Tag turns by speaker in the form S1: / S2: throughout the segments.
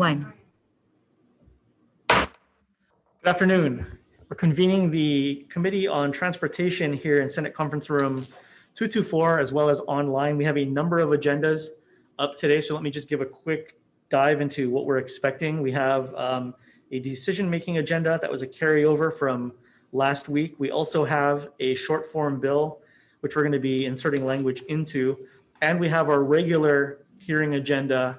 S1: 1.
S2: Good afternoon. We're convening the Committee on Transportation here in Senate Conference Room 224, as well as online. We have a number of agendas up today, so let me just give a quick dive into what we're expecting. We have a decision-making agenda that was a carryover from last week. We also have a short form bill, which we're going to be inserting language into, and we have our regular hearing agenda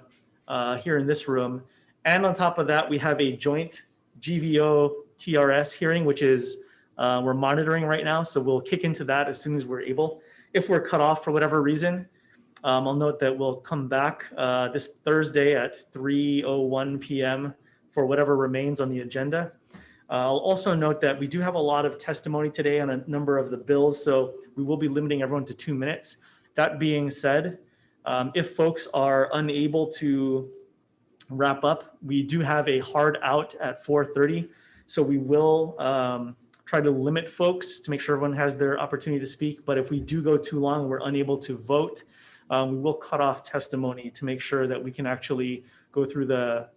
S2: here in this room. And on top of that, we have a joint GVO TRS hearing, which is we're monitoring right now. So we'll kick into that as soon as we're able. If we're cut off for whatever reason, I'll note that we'll come back this Thursday at 3:01 p.m. for whatever remains on the agenda. I'll also note that we do have a lot of testimony today on a number of the bills, so we will be limiting everyone to 2 minutes. That being said, if folks are unable to wrap up, we do have a hard out at 4:30, so we will try to limit folks to make sure everyone has their opportunity to speak. But if we do go too long and we're unable to vote, we will cut off testimony to make sure that we can actually go through the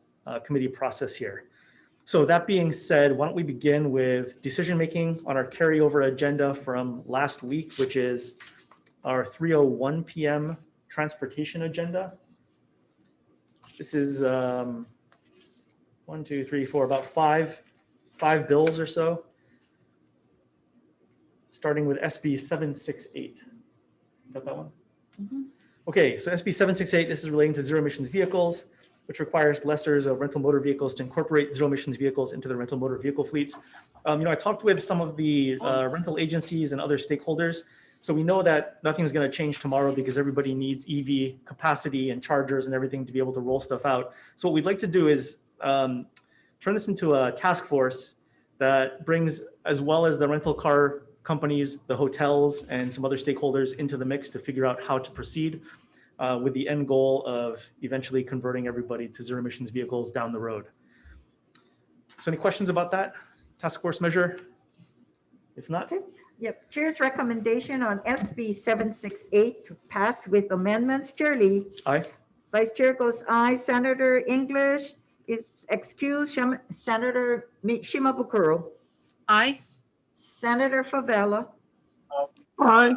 S2: committee process here. So that being said, why don't we begin with decision making on our carryover agenda from last week, which is our 3:01 p.m. transportation agenda. This is 1, 2, 3, 4, about five bills or so, starting with SB 768. Got that one? Mm-hmm. Okay, so SB 768, this is relating to zero emissions vehicles, which requires lessors of rental motor vehicles to incorporate zero emissions vehicles into their rental motor vehicle fleets. I talked with some of the rental agencies and other stakeholders. So we know that nothing's going to change tomorrow because everybody needs EV capacity and chargers and everything to be able to roll stuff out. So what we'd like to do is turn this into a task force that brings, as well as the rental car companies, the hotels, and some other stakeholders into the mix to figure out how to proceed with the end goal of eventually converting everybody to zero emissions vehicles down the road. So any questions about that task force measure? If not.
S1: Okay. Yep. Chair's recommendation on SB 768 to pass with amendments. Chair Lee.
S2: Aye.
S1: Vice Chair goes aye. Senator English is excused. Senator Shimabukuro.
S3: Aye.
S1: Senator Favela.
S4: Aye.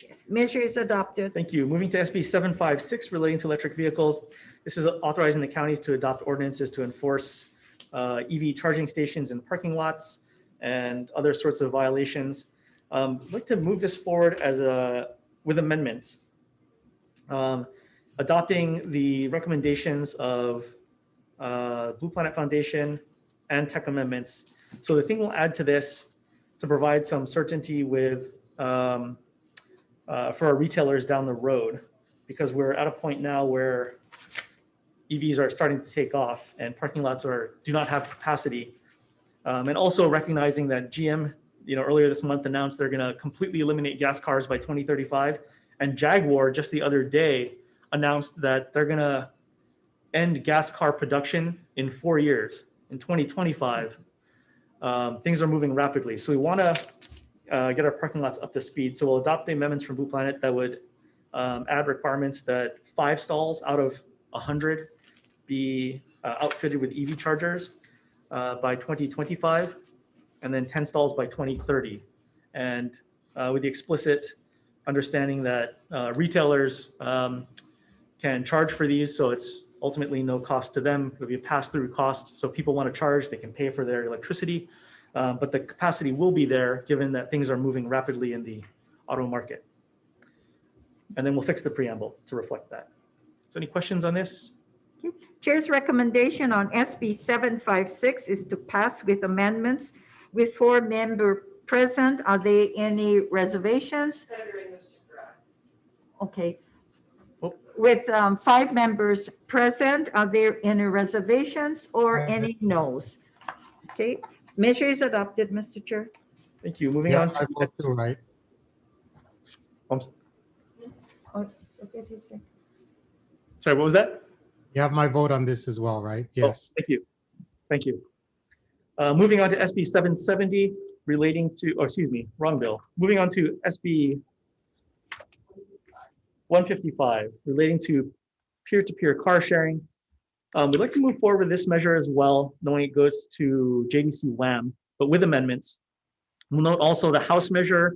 S1: Yes, measure is adopted.
S2: Thank you. Moving to SB 756 relating to electric vehicles. This is authorizing the counties to adopt ordinances to enforce EV charging stations in parking lots and other sorts of violations. I'd like to move this forward as with amendments, adopting the recommendations of Blue Planet Foundation and tech amendments. So the thing we'll add to this to provide some certainty with for our retailers down the road, because we're at a point now where EVs are starting to take off and parking lots do not have capacity. And also recognizing that GM, earlier this month announced they're going to completely eliminate gas cars by 2035. And Jaguar just the other day announced that they're going to end gas car production in 4 years, in 2025. Things are moving rapidly. So we want to get our parking lots up to speed. So we'll adopt the amendments from Blue Planet that would add requirements that 5 stalls out of 100 be outfitted with EV chargers by 2025, and then 10 stalls by 2030. And with the explicit understanding that retailers can charge for these, so it's ultimately no cost to them. It'll be a pass-through cost. So if people want to charge, they can pay for their electricity. But the capacity will be there given that things are moving rapidly in the auto market. And then we'll fix the preamble to reflect that. So any questions on this?
S1: Okay. Chair's recommendation on SB 756 is to pass with amendments with 4 members present. Are there any reservations? Okay.
S2: Oh.
S1: With 5 members present, are there any reservations or any no's? Okay. Measure is adopted, Mr. Chair.
S2: Thank you. Moving on to.
S4: I vote too, right?
S2: Sorry, what was that?
S4: You have my vote on this as well, right? Yes.
S2: Oh, thank you. Thank you. Moving on to SB 770 relating to, wrong bill. Moving on to SB 155 relating to peer-to-peer car sharing. We'd like to move forward with this measure as well, knowing it goes to JDC WAM, but with amendments. We'll note also the House measure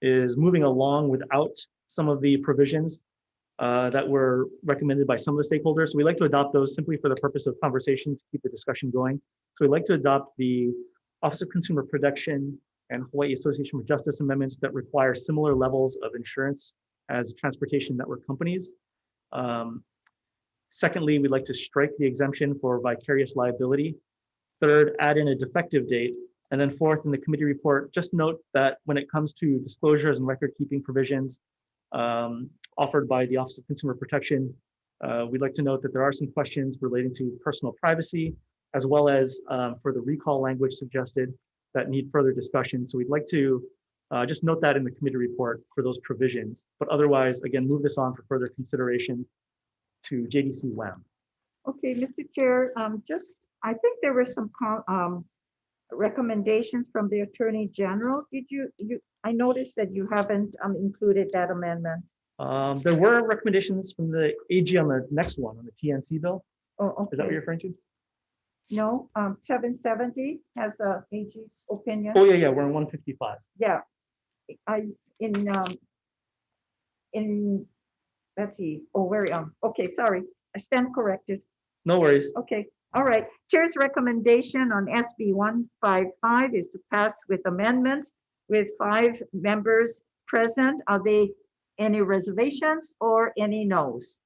S2: is moving along without some of the provisions that were recommended by some of the stakeholders. So we'd like to adopt those simply for the purpose of conversation to keep the discussion going. So we'd like to adopt the Office of Consumer Protection and Hawaii Association for Justice amendments that require similar levels of insurance as transportation network companies. Secondly, we'd like to strike the exemption for vicarious liability. Third, add in a defective date. And then fourth, in the committee report, just note that when it comes to disclosures and record-keeping provisions offered by the Office of Consumer Protection, we'd like to note that there are some questions relating to personal privacy, as well as for the recall language suggested that need further discussion. So we'd like to just note that in the committee report for those provisions. But otherwise, again, move this on for further consideration to JDC WAM.
S1: Okay, Mr. Chair, I think there were some recommendations from the Attorney General. I noticed that you haven't included that amendment.
S2: There were recommendations from the AG on the next one, on the TNC bill.
S1: Oh, okay.
S2: Is that what you're referring to?
S1: No, 770 has a AG's opinion.
S2: Oh, yeah, we're on 155.
S1: Yeah, let's see, where okay, sorry, I stand corrected.
S2: No worries.
S1: Okay, all right. Chair's recommendation on SB 155 is to pass with amendments with 5 members present. Are there any reservations or any no's?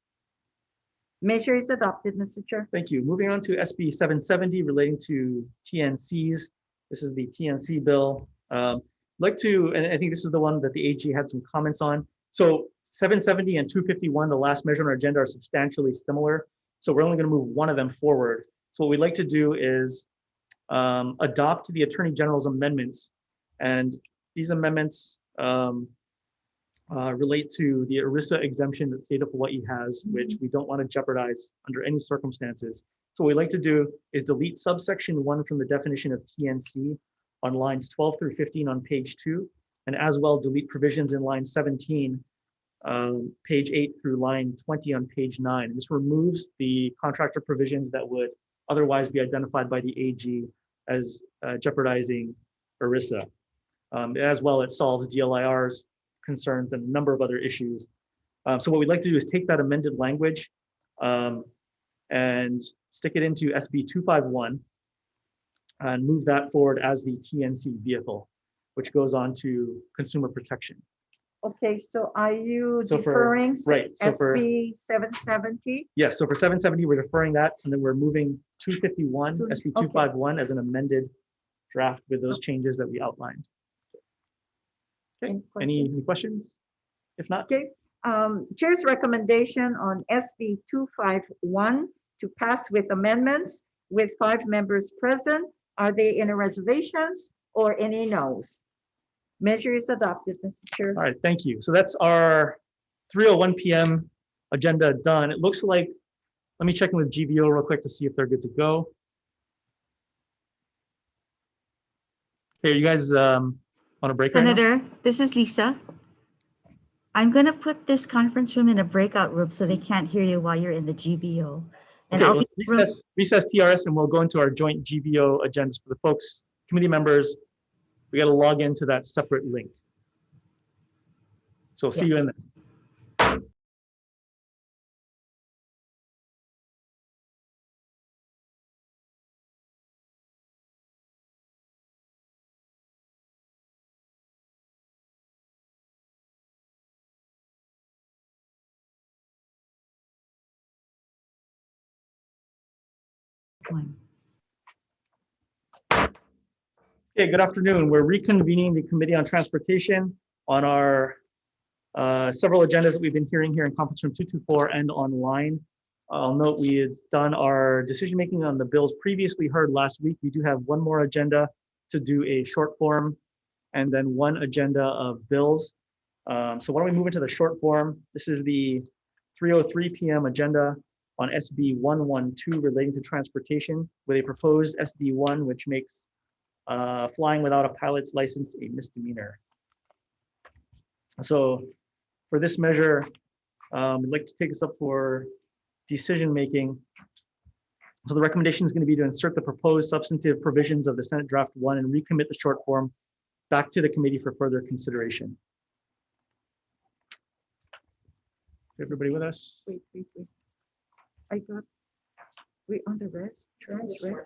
S1: Measure is adopted, Mr. Chair.
S2: Thank you. Moving on to SB 770 relating to TNCs. This is the TNC bill. I'd like to, and I think this is the one that the AG had some comments on. So 770 and 251, the last measure on our agenda, are substantially similar. So we're only going to move one of them forward. So what we'd like to do is adopt the Attorney General's amendments. And these amendments relate to the ERISA exemption that the state of Hawaii has, which we don't want to jeopardize under any circumstances. So what we'd like to do is delete subsection 1 from the definition of TNC on lines 12 through 15 on page 2, and as well delete provisions in line 17, page 8 through line 20 on page 9. And this removes the contractor provisions that would otherwise be identified by the AG as jeopardizing ERISA. As well, it solves DLIR's concerns and a number of other issues. So what we'd like to do is take that amended language and stick it into SB 251 and move that forward as the TNC vehicle, which goes on to consumer protection.
S1: Okay, so are you
S2: So
S1: deferring
S2: right, so for-
S1: SB 770?
S2: Yes, so for 770, we're deferring that, and then we're moving 251, SB 251 as an amended draft with those changes that we outlined. Okay, any questions? If not,
S1: Okay, Chair's recommendation on SB 251 to pass with amendments with 5 members present. Are there any reservations or any no's? Measure is adopted, Mr. Chair.
S2: all right, thank you. So that's our 3:01 p.m. agenda done. It looks like, let me check in with GBO real quick to see if they're good to go. Okay, you guys on a break right now?
S3: Senator, this is Lisa. I'm going to put this conference room in a breakout room so they can't hear you while you're in the GBO. And
S2: Okay,
S3: I'll
S2: well,
S3: be
S2: recess TRS, and we'll go into our joint GBO agendas for the folks, committee members. We got to log into that separate link. So see you in there.
S3: one.
S2: Okay, good afternoon. We're reconvening the Committee on Transportation on our several agendas that we've been hearing here in Conference Room 224 and online. I'll note we had done our decision-making on the bills previously heard last week. We do have one more agenda to do a short form and then one agenda of bills. So why don't we move into the short form? This is the 3:03 p.m. agenda on SB 112 relating to transportation with a proposed SD1, which makes flying without a pilot's license a misdemeanor. So for this measure, I'd like to take this up for decision-making. So the recommendation is going to be to insert the proposed substantive provisions of the Senate Draft 1 and recommit the short form back to the committee for further consideration. Everybody with us?
S1: Wait. I got, we on the rest, right?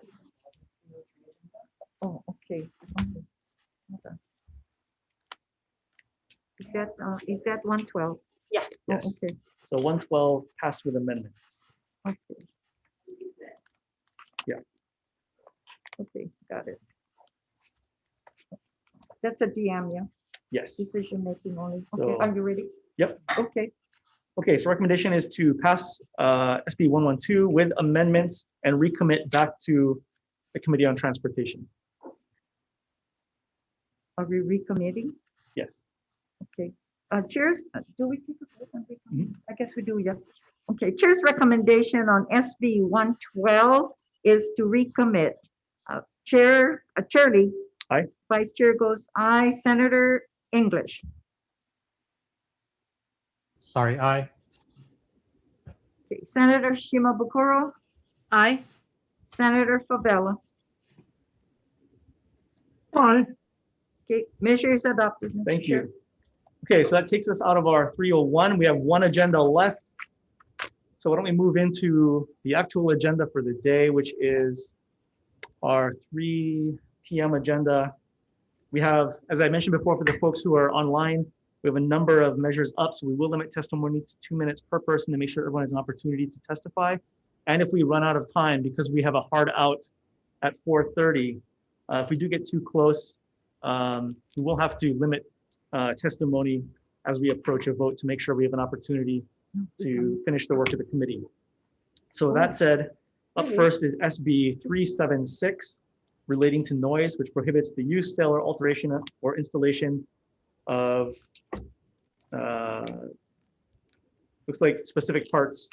S1: Oh, okay. Hold on. Is that 112?
S5: Yeah.
S2: Yes.
S1: Oh, okay,
S2: So 112 passed with amendments.
S1: okay.
S2: Yeah.
S1: Okay, got it. That's a DM, yeah,
S2: Yes.
S1: decision making only. Okay,
S2: So-
S1: are you ready?
S2: Yep.
S1: Okay,
S2: Okay, so recommendation is to pass SB 112 with amendments and recommit back to the Committee on Transportation.
S1: are we recommitting?
S2: Yes.
S1: Okay, Chair's, do we take a vote on recommit?
S2: Mhm.
S1: I guess we do, yeah. Okay, Chair's recommendation on SB 112 is to recommit. Chair Lee.
S2: Aye.
S1: Vice Chair goes aye. Senator English.
S4: Sorry, aye.
S1: Okay, Senator Shimabukuro.
S5: Aye.
S1: Senator Favela.
S4: Aye.
S1: Okay, measure is adopted. Mr.
S2: Thank
S1: Chair.
S2: you. Okay, so that takes us out of our 301. We have one agenda left. So why don't we move into the actual agenda for the day, which is our 3 p.m. agenda. We have, as I mentioned before, for the folks who are online, we have a number of measures up, so we will limit testimony to 2 minutes per person to make sure everyone has an opportunity to testify. And if we run out of time, because we have a hard out at 4:30, if we do get too close, we will have to limit testimony as we approach a vote to make sure we have an opportunity to finish the work of the committee. So that said, up first is SB 376 relating to noise, which prohibits the use, sale, or alteration or installation of looks like specific parts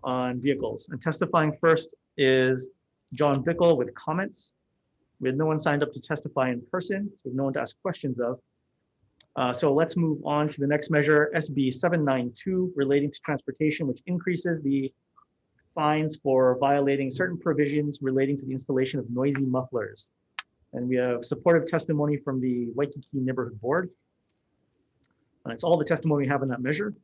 S2: on vehicles. And testifying first is John Bickle with comments. We had no one signed up to testify in person, so we have no one to ask questions of. So let's move on to the next measure, SB 792, relating to transportation, which increases the fines for violating certain provisions relating to the installation of noisy mufflers. And we have supportive testimony from the Waikiki Neighborhood Board. And it's all the testimony we have in that measure.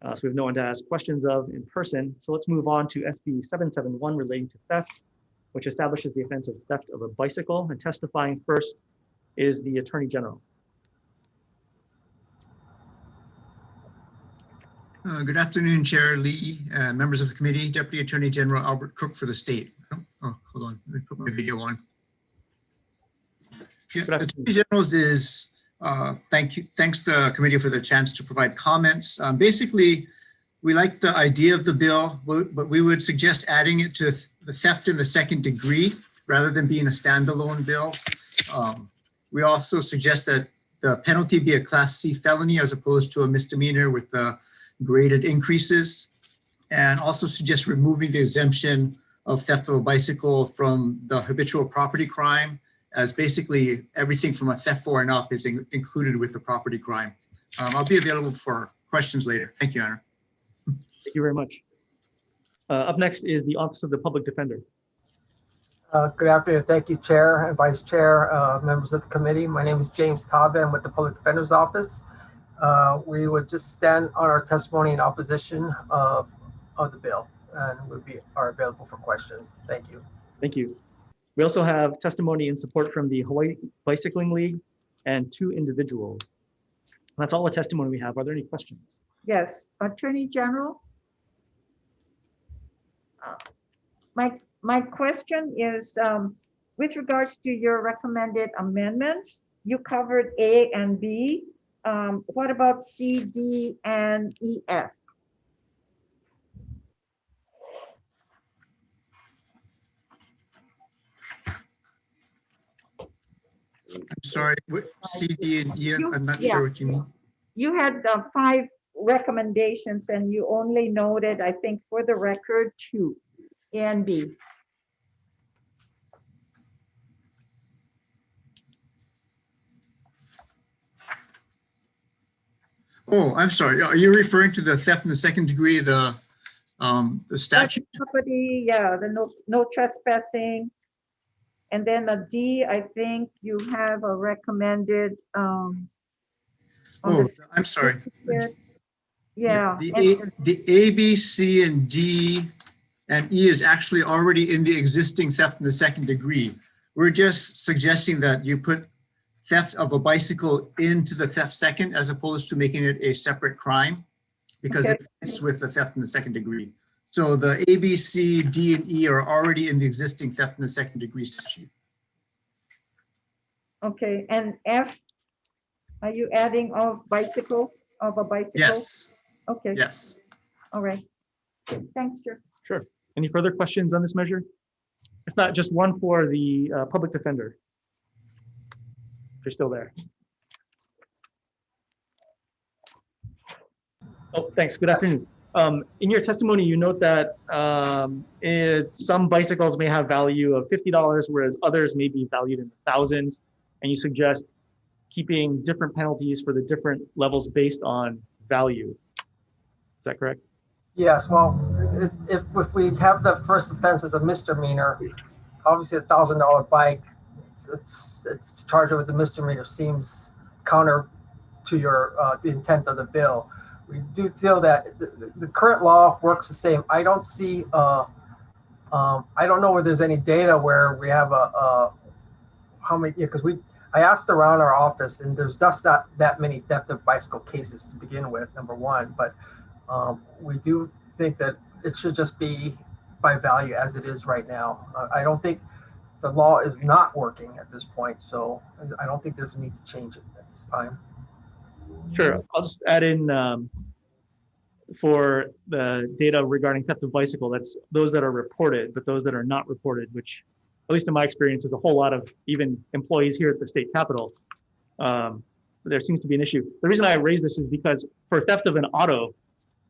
S2: So we have no one to ask questions of in person. So let's move on to SB 771 relating to theft, which establishes the offense of theft of a bicycle. And testifying first is the Attorney General.
S6: Good afternoon, Chair Lee, members of the committee, Deputy Attorney General Albert Cook for the state. Oh, hold on, let me put my video on. Yeah, Attorney General's is, thanks the committee for the chance to provide comments. Basically, we like the idea of the bill, but we would suggest adding it to the theft in the second degree rather than being a standalone bill. We also suggest that the penalty be a Class C felony as opposed to a misdemeanor with the graded increases, and also suggest removing the exemption of theft of a bicycle from the habitual property crime, as basically everything from a theft for and up is included with the property crime. I'll be available for questions later. Thank you, Honor.
S2: Thank you very much. Up next is the Office of the Public Defender.
S7: Good afternoon. Thank you, Chair and Vice Chair, members of the committee. My name is James Tabe. I'm with the Public Defender's Office. We would just stand on our testimony in opposition of the bill, and are available for questions. Thank you.
S2: Thank you. We also have testimony in support from the Hawaii Bicycling League and 2 individuals. That's all the testimony we have. Are there any questions?
S1: Yes, Attorney General. My question is, with regards to your recommended amendments, you covered A and B. What about C, D, and E, F?
S6: I'm sorry, what C, D, and E? I'm not
S1: Yeah.
S6: sure what you mean.
S1: You had 5 recommendations and you only noted, I think, for the record, 2, A and B.
S6: Oh, I'm sorry. Are you referring to the theft in the second degree, the The statute,
S1: Property, yeah, the no trespassing. And then a D, I think you have a recommended, on
S6: oh,
S1: the
S6: I'm sorry.
S1: certificate. Yeah.
S6: The A, B, C, and D and E is actually already in the existing theft in the second degree. We're just suggesting that you put theft of a bicycle into the theft second as opposed to making it a separate crime because it fits with the theft in the second degree. So the A, B, C, D, and E are already in the existing theft in the second degree statute.
S1: Okay, and F, are you adding of a bicycle?
S6: Yes,
S1: Okay,
S6: yes.
S1: all right. Thanks, Chair.
S2: Sure. Any further questions on this measure? If not, just one for the public defender. If you're still there. Oh, thanks. Good afternoon. In your testimony, you note that some bicycles may have value of $50, whereas others may be valued in the thousands, and you suggest keeping different penalties for the different levels based on value. Is that correct?
S7: Yes, well, if we have the first offense as a misdemeanor, obviously $1,000 bike, it's charged with the misdemeanor seems counter to your the intent of the bill. We do feel that the current law works the same. I don't see, I don't know where there's any data where we have how many, because I asked around our office and there's just not that many theft of bicycle cases to begin with, number one, but we do think that it should just be by value as it is right now. I don't think the law is not working at this point, so I don't think there's a need to change it at this time.
S2: Sure. I'll just add in for the data regarding theft of bicycle, that's those that are reported, but those that are not reported, which at least in my experience is a whole lot of even employees here at the state capitol. There seems to be an issue. The reason I raise this is because for theft of an auto,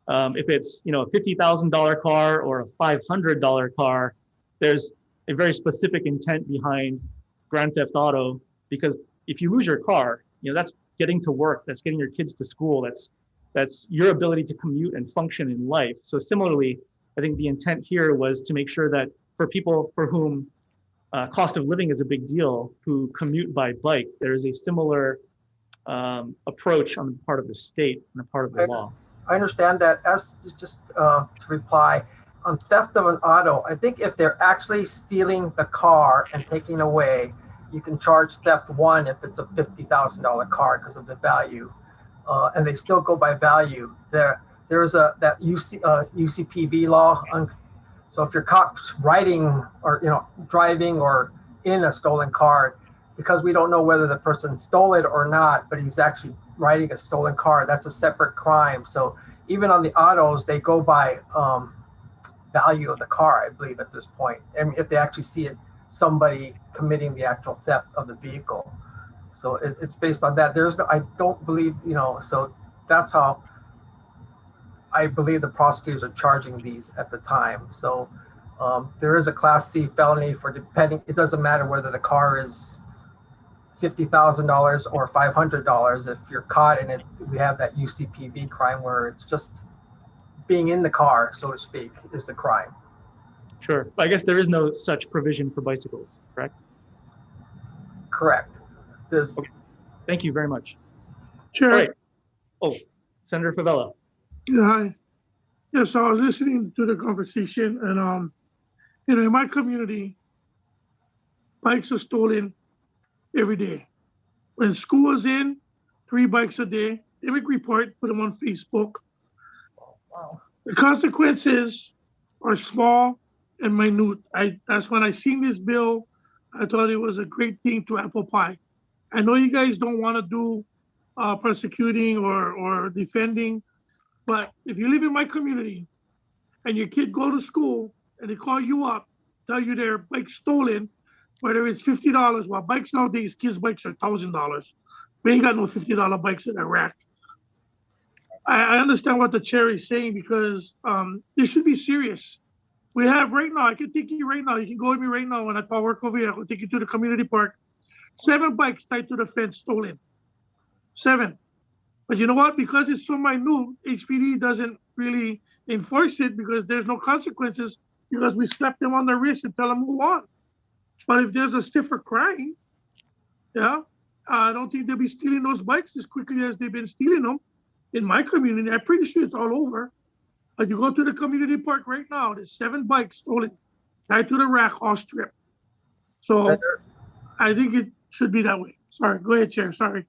S2: if it's a $50,000 car or a $500 car, there's a very specific intent behind grand theft auto, because if you lose your car, that's getting to work, that's getting your kids to school, that's your ability to commute and function in life. So similarly, I think the intent here was to make sure that for people for whom cost of living is a big deal, who commute by bike, there is a similar approach on the part of the state and the part of the law.
S7: I understand that. As just to reply, on theft of an auto, I think if they're actually stealing the car and taking away, you can charge theft one if it's a $50,000 car because of the value, and they still go by value. There is that UCPV law. So if you're caught riding or driving or in a stolen car, because we don't know whether the person stole it or not, but he's actually riding a stolen car, that's a separate crime. So even on the autos, they go by value of the car, I believe, at this point. And if they actually see it, somebody committing the actual theft of the vehicle. So it's based on that. I don't believe, so that's how I believe the prosecutors are charging these at the time. So there is a Class C felony for depending, it doesn't matter whether the car is $50,000 or $500. If you're caught in it, we have that UCPV crime where it's just being in the car, so to speak, is the crime.
S2: Sure. I guess there is no such provision for bicycles, correct?
S7: Correct.
S2: Okay. Thank you very much.
S4: Chair.
S2: All right. Oh, Senator Favela.
S4: Yeah, hi. Yeah, so I was listening to the conversation, and in my community, bikes are stolen every day. When school is in, 3 bikes a day. They make report, put them on Facebook.
S1: Wow.
S4: The consequences are small and minute. That's when I seen this bill, I thought it was a great thing to apple pie. I know you guys don't want to do prosecuting or defending, but if you live in my community and your kid go to school and they call you up, tell you their bike stolen, whether it's $50, well, bikes nowadays, kids' bikes are $1,000. We ain't got no $50 bikes in Iraq. I understand what the chair is saying because this should be serious. We have right now, I can take you right now, you can go with me right now when I work over here, I will take you to the community park. 7 bikes tied to the fence stolen. 7. But you know what? Because it's so minute, HPD doesn't really enforce it because there's no consequences because we slap them on the wrist and tell them move on. But if there's a stiffer crime, yeah, I don't think they'll be stealing those bikes as quickly as they've been stealing them in my community. I'm pretty sure it's all over. But you go to the community park right now, there's 7 bikes stolen, tied to the rack, all stripped. So I think it should be that way. Sorry, go ahead, Chair, sorry.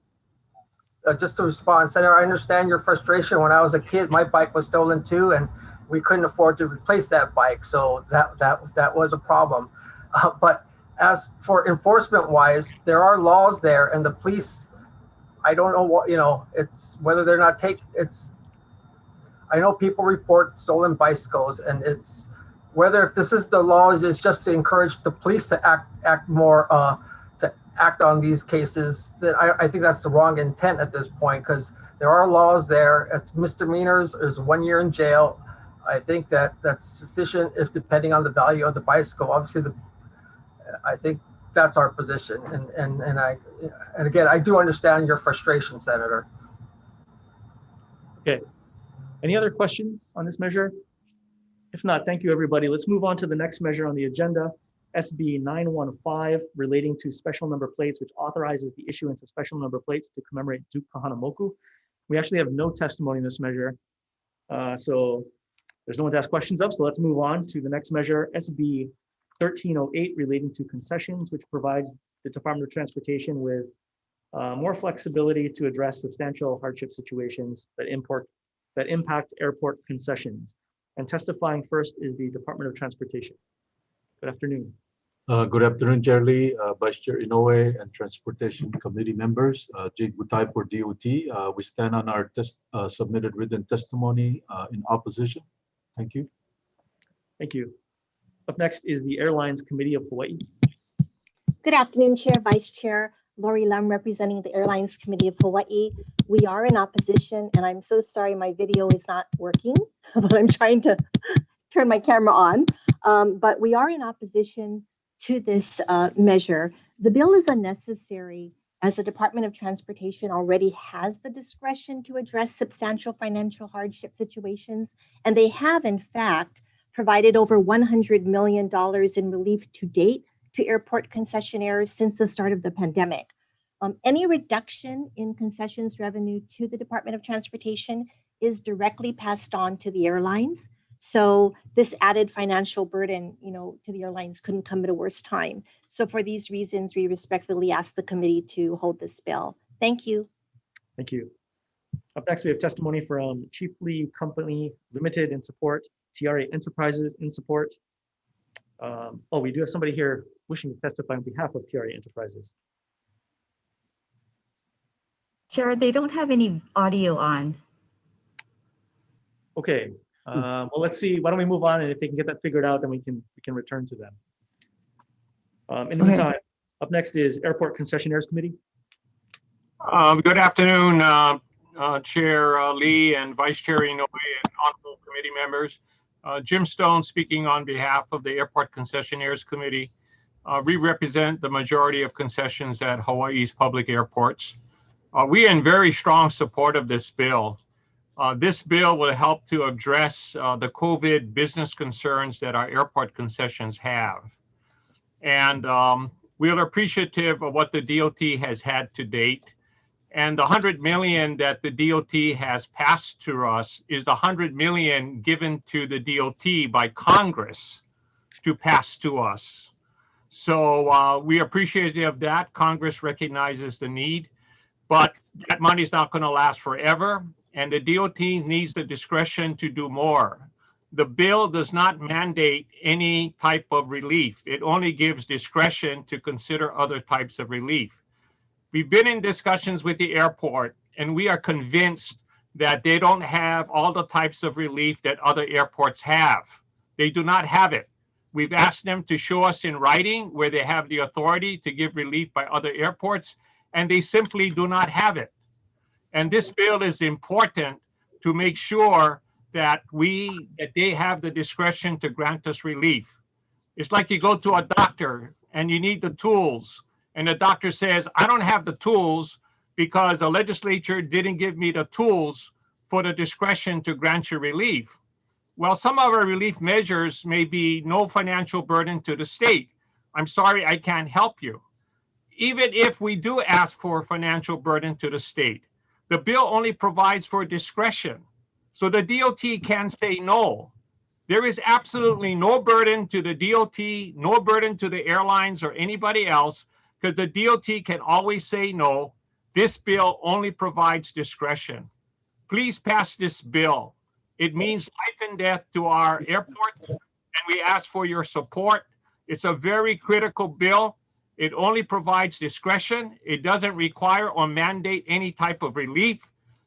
S7: Just to respond, Senator, I understand your frustration. When I was a kid, my bike was stolen too, and we couldn't afford to replace that bike. So that was a problem. But as for enforcement wise, there are laws there, and the police, I don't know what, it's whether they're not I know people report stolen bicycles, and it's whether if this is the law is just to encourage the police to act more to act on these cases. That I think that's the wrong intent at this point, because there are laws there. It's misdemeanors. There's 1 year in jail. I think that's sufficient if depending on the value of the bicycle. Obviously, I think that's our position. And again, I do understand your frustration, Senator.
S2: Okay. Any other questions on this measure? If not, thank you, everybody. Let's move on to the next measure on the agenda, SB 915, relating to special number plates, which authorizes the issuance of special number plates to commemorate Duke Kahanamoku. We actually have no testimony in this measure, so there's no one to ask questions of. So let's move on to the next measure, SB 1308, relating to concessions, which provides the Department of Transportation with more flexibility to address substantial hardship situations that impact airport concessions. And testifying first is the Department of Transportation. Good afternoon.
S5: Good afternoon, Chair Lee, Vice Chair Inoue, and Transportation Committee members. Jade Butay for DOT. We stand on our submitted written testimony in opposition. Thank you.
S2: Thank you. Up next is the Airlines Committee of Hawaii.
S8: Good afternoon, Chair, Vice Chair. Lori Lam representing the Airlines Committee of Hawaii. We are in opposition, and I'm so sorry my video is not working, but I'm trying to turn my camera on. But we are in opposition to this measure. The bill is unnecessary as the Department of Transportation already has the discretion to address substantial financial hardship situations, and they have, in fact, provided over $100 million in relief to date to airport concessionaires since the start of the pandemic. Any reduction in concessions revenue to the Department of Transportation is directly passed on to the airlines. So this added financial burden, to the airlines couldn't come at a worse time. So for these reasons, we respectfully ask the committee to hold this bill. Thank you.
S2: Thank you. Up next, we have testimony from Chiefly Company Limited in support, TRA Enterprises in support. We do have somebody here wishing to testify on behalf of TRA Enterprises.
S3: Chair, they don't have any audio on.
S2: Okay, well, let's see. Why don't we move on, and if they can get that figured out, then we can return to them. In the meantime, up next is Airport Concessionaires Committee.
S9: Good afternoon, Chair Lee and Vice Chair Inoue and honorable committee members. Jim Stone speaking on behalf of the Airport Concessionaires Committee. We represent the majority of concessions at Hawaii's public airports. We are in very strong support of this bill. This bill will help to address the COVID business concerns that our airport concessions have. And we are appreciative of what the DOT has had to date. And the $100 million that the DOT has passed to us is the $100 million given to the DOT by Congress to pass to us. So we are appreciative of that. Congress recognizes the need, but that money is not going to last forever. And the DOT needs the discretion to do more. The bill does not mandate any type of relief. It only gives discretion to consider other types of relief. We've been in discussions with the airport, and we are convinced that they don't have all the types of relief that other airports have. They do not have it. We've asked them to show us in writing where they have the authority to give relief by other airports, and they simply do not have it. And this bill is important to make sure that they have the discretion to grant us relief. It's like you go to a doctor and you need the tools, and the doctor says, I don't have the tools because the legislature didn't give me the tools for the discretion to grant you relief. Well, some of our relief measures may be no financial burden to the state. I'm sorry, I can't help you. Even if we do ask for financial burden to the state, the bill only provides for discretion. So the DOT can say no. There is absolutely no burden to the DOT, no burden to the airlines or anybody else, because the DOT can always say no. This bill only provides discretion. Please pass this bill. It means life and death to our airports, and we ask for your support. It's a very critical bill. It only provides discretion. It doesn't require or mandate any type of relief.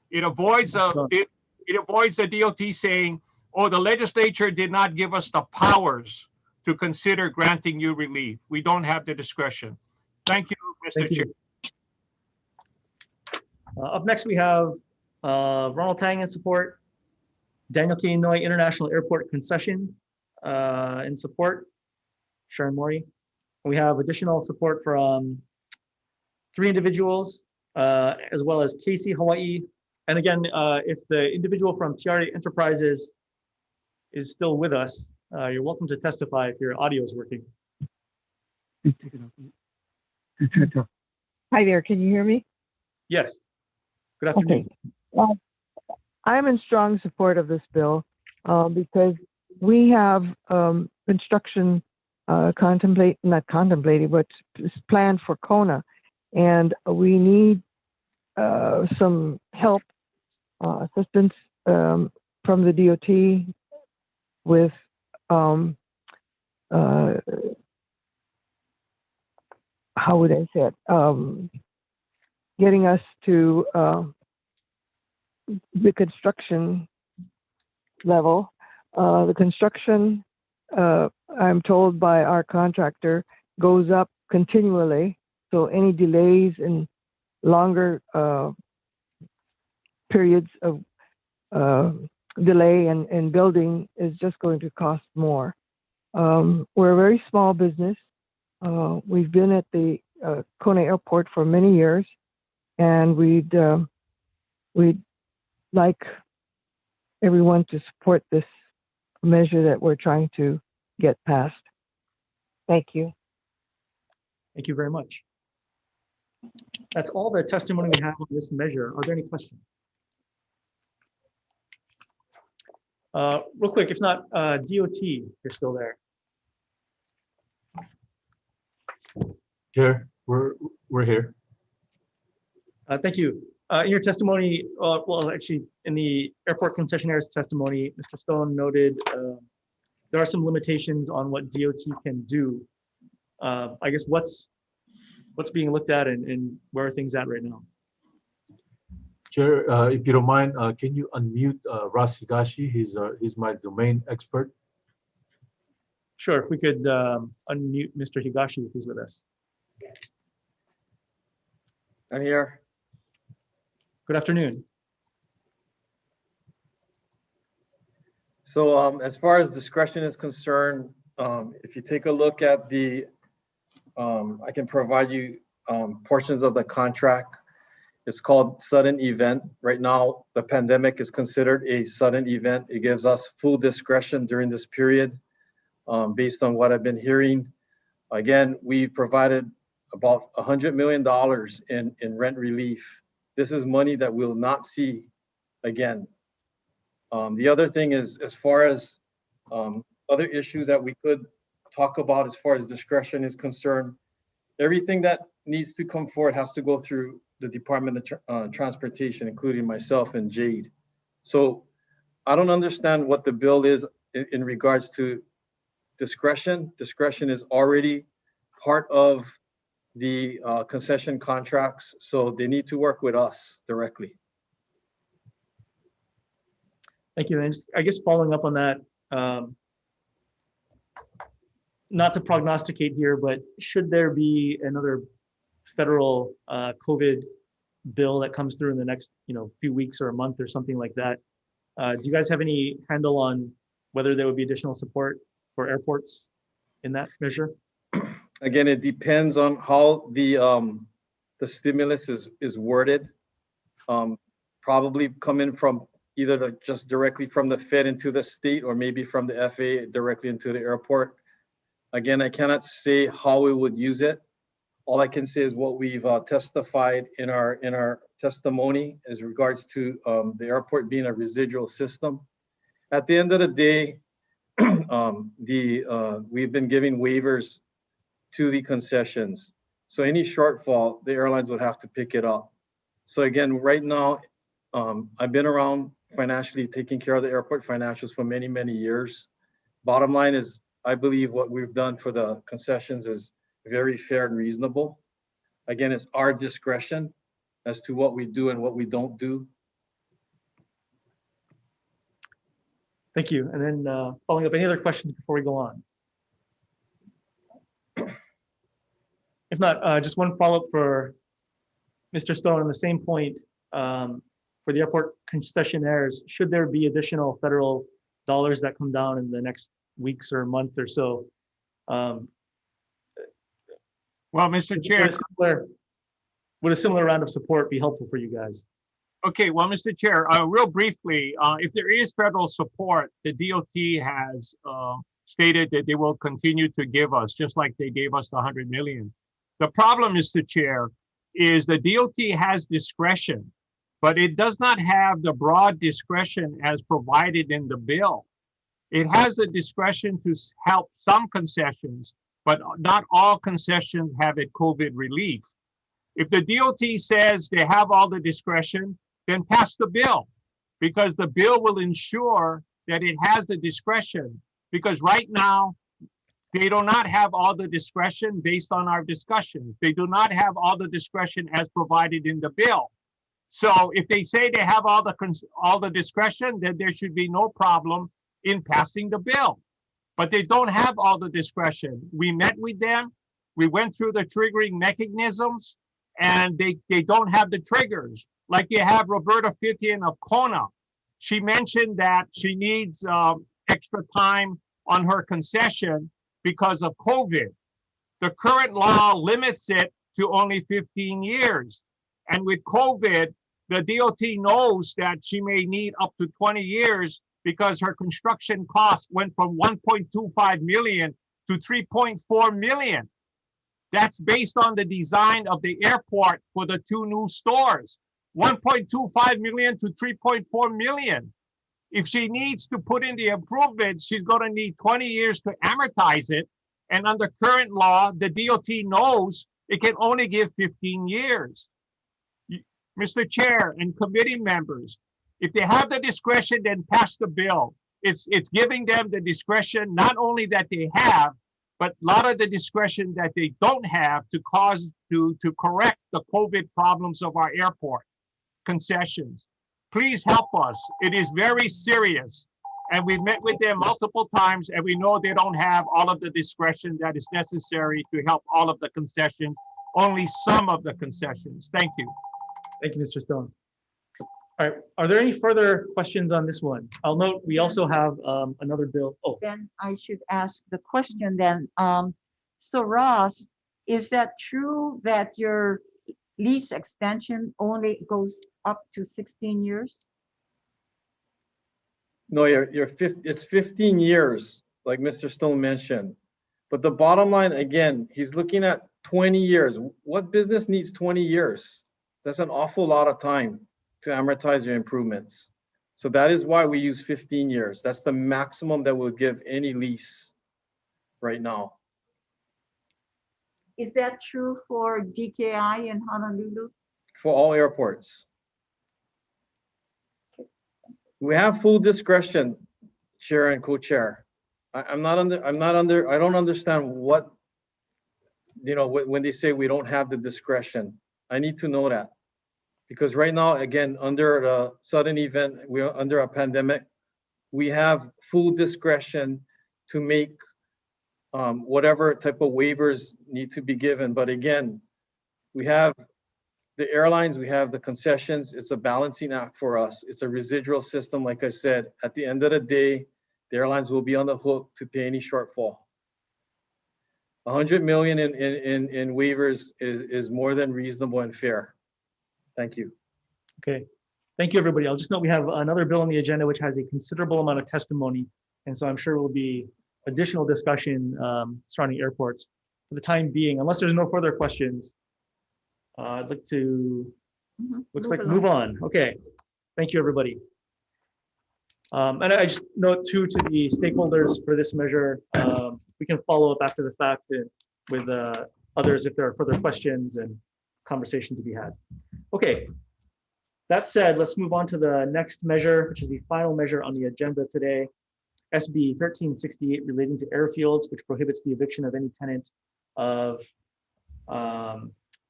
S9: It avoids the DOT saying, oh, the legislature did not give us the powers to consider granting you relief. We don't have the discretion. Thank you, Mr. Chair.
S2: Up next, we have Ronald Tang in support, Daniel K. Inouye International Airport Concession in support, Sharon Mori. We have additional support from 3 individuals, as well as Casey, Hawai'i. And again, if the individual from TRA Enterprises is still with us, you're welcome to testify if your audio is working.
S10: Hi there, can you hear me?
S2: Yes. Good afternoon.
S10: Okay. I'm in strong support of this bill because we have construction not contemplated, but planned for Kona. And we need some help, assistance from the DOT with how would I say it? Getting us to the construction level. The construction, I'm told by our contractor, goes up continually. So any delays in longer periods of delay in building is just going to cost more. We're a very small business. We've been at the Kona Airport for many years, and we'd like everyone to support this measure that we're trying to get passed. Thank you.
S2: Thank you very much. That's all the testimony we have on this measure. Are there any questions? Real quick, if not, DOT, you're still there.
S5: Chair, we're here.
S2: Thank you. In your testimony, well, actually, in the airport concessionaire's testimony, Mr. Stone noted there are some limitations on what DOT can do. I guess what's being looked at and where are things at right now?
S5: Chair, if you don't mind, can you unmute Ross Higashi? He's my domain expert.
S2: Sure, if we could unmute Mr. Higashi if he's with us.
S11: I'm here.
S2: Good afternoon.
S11: So as far as discretion is concerned, if you take a look at the, I can provide you portions of the contract. It's called sudden event. Right now, the pandemic is considered a sudden event. It gives us full discretion during this period based on what I've been hearing. Again, we provided about $100 million in rent relief. This is money that we'll not see again. The other thing is, as far as other issues that we could talk about as far as discretion is concerned, everything that needs to come forward has to go through the Department of Transportation, including myself and Jade. So I don't understand what the bill is in regards to discretion. Discretion is already part of the concession contracts, so they need to work with us directly.
S2: Thank you. And just, I guess following up on that, not to prognosticate here, but should there be another federal COVID bill that comes through in the next few weeks or a month or something like that, do you guys have any handle on whether there would be additional support for airports in that measure?
S11: Again, it depends on how the stimulus is worded. Probably coming from either just directly from the Fed into the state, or maybe from the FAA directly into the airport. Again, I cannot say how we would use it. All I can say is what we've testified in our testimony as regards to the airport being a residual system. At the end of the day, we've been giving waivers to the concessions. So any shortfall, the airlines would have to pick it up. So again, right now, I've been around financially taking care of the airport financials for many, many years. Bottom line is, I believe what we've done for the concessions is very fair and reasonable. Again, it's our discretion as to what we do and what we don't do.
S2: Thank you. And then following up, any other questions before we go on? If not, just one follow-up for Mr. Stone on the same point. For the airport concessionaires, should there be additional federal dollars that come down in the next weeks or month or so?
S9: Well, Mr. Chair.
S2: Would a similar round of support be helpful for you guys?
S9: Okay, well, Mr. Chair, real briefly, if there is federal support, the DOT has stated that they will continue to give us, just like they gave us the 100 million. The problem, Mr. Chair, is the DOT has discretion, but it does not have the broad discretion as provided in the bill. It has the discretion to help some concessions, but not all concessions have a COVID relief. If the DOT says they have all the discretion, then pass the bill, because the bill will ensure that it has the discretion, because right now, they do not have all the discretion based on our discussions. They do not have all the discretion as provided in the bill. So if they say they have all the discretion, then there should be no problem in passing the bill. But they don't have all the discretion. We met with them. We went through the triggering mechanisms, and they don't have the triggers. Like you have Roberta Fittian of Kona. She mentioned that she needs extra time on her concession because of COVID. The current law limits it to only 15 years. And with COVID, the DOT knows that she may need up to 20 years because her construction costs went from 1.25 million to 3.4 million. That's based on the design of the airport for the 2 new stores. 1.25 million to 3.4 million. If she needs to put in the improvements, she's going to need 20 years to amortize it. And under current law, the DOT knows it can only give 15 years. Mr. Chair and committee members, if they have the discretion, then pass the bill. It's giving them the discretion, not only that they have, but a lot of the discretion that they don't have to correct the COVID problems of our airport concessions. Please help us. It is very serious. And we've met with them multiple times, and we know they don't have all of the discretion that is necessary to help all of the concessions, only some of the concessions. Thank you.
S2: Thank you, Mr. Stone. All right, are there any further questions on this one? I'll note we also have another bill. Oh,
S1: Then I should ask the question then. So Ross, is that true that your lease extension only goes up to 16 years?
S11: No, it's 15 years, like Mr. Stone mentioned. But the bottom line, again, he's looking at 20 years. What business needs 20 years? That's an awful lot of time to amortize your improvements. So that is why we use 15 years. That's the maximum that we'll give any lease right now.
S1: Is that true for DKI in Honolulu?
S11: For all airports. We have full discretion, Chair and Co-Chair. I don't understand what, when they say we don't have the discretion. I need to know that. Because right now, again, under the sudden event, we're under a pandemic, we have full discretion to make whatever type of waivers need to be given. But again, we have the airlines, we have the concessions. It's a balancing act for us. It's a residual system. Like I said, at the end of the day, the airlines will be on the hook to pay any shortfall. 100 million in waivers is more than reasonable and fair. Thank you.
S2: okay. Thank you, everybody. I'll just note we have another bill on the agenda which has a considerable amount of testimony. And so I'm sure will be additional discussion surrounding airports. For the time being, unless there's no further questions, I'd like to, move on. Okay, thank you, everybody. And I just note too to the stakeholders for this measure, we can follow up after the fact with others if there are further questions and conversation to be had. Okay, that said, let's move on to the next measure, which is the final measure on the agenda today. SB 1368 relating to airfields, which prohibits the eviction of any tenant of